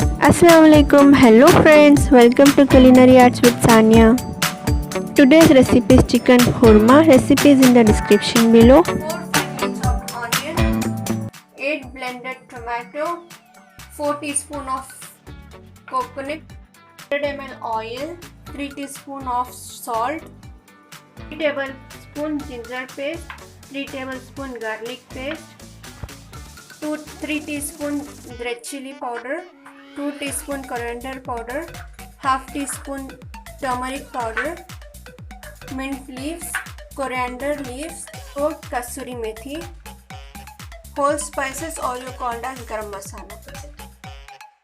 Assalamualaikum. Hello friends, welcome to Culinary Arts with Saniya. Today's recipe is chicken korma. Recipe is in the description below. 4 finely chopped onion, 8 blended tomato, 4 teaspoon of coconut, 100 ml oil, 3 teaspoon of salt, 3 tablespoon ginger paste, 3 tablespoon garlic paste, 3 teaspoon red chilli powder, 2 teaspoon coriander powder, half teaspoon turmeric powder, mint leaves, coriander leaves, or kasuri methi, whole spices or you called as garam masala.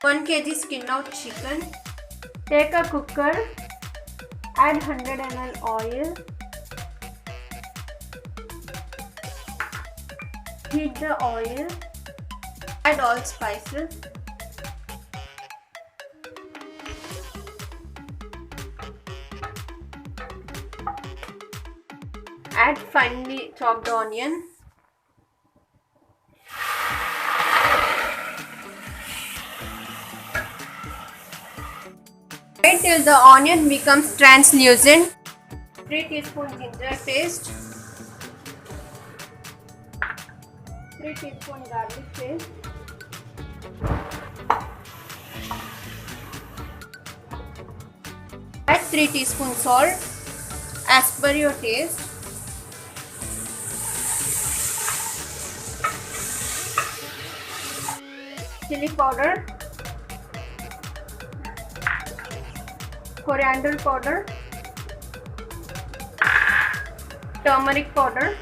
1 kg skin out chicken. Take a cooker, add 100 ml oil, heat the oil, add all spices, add finely chopped onion, wait till the onion becomes translucent. 3 teaspoon ginger paste, 3 teaspoon garlic paste, add 3 teaspoon salt as per your taste, chilli powder, coriander powder, turmeric powder,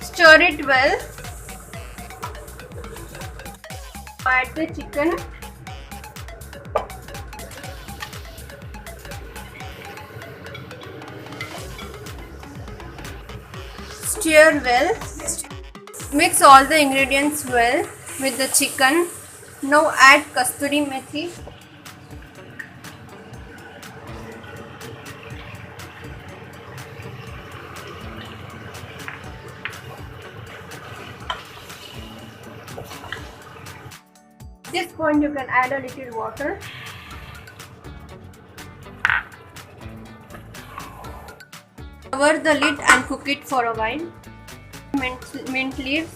stir it well, add the chicken, stir well, mix all the ingredients well with the chicken. Now add kasuri methi, at this point you can add a little water. Cover the lid and cook it for a while. Mint leaves,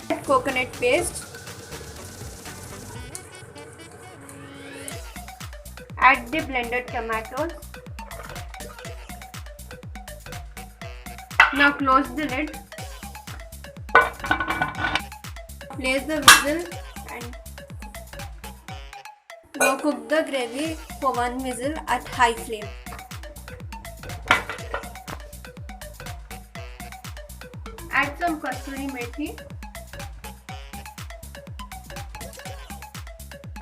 add coconut paste, add the blended tomatoes. Now close the lid, place the whistle and now cook the gravy for 1 whistle at high flame. Add some kasuri methi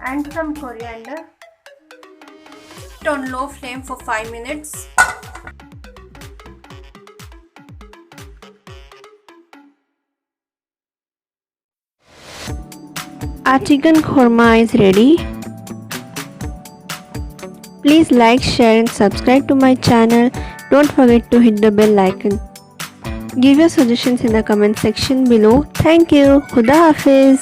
and some coriander. Put on low flame for 5 minutes. Our chicken korma is ready. Please like, share and subscribe to my channel. Don't forget to hit the bell icon. Give your suggestions in the comment section below. Thank you. Khuda Hafiz.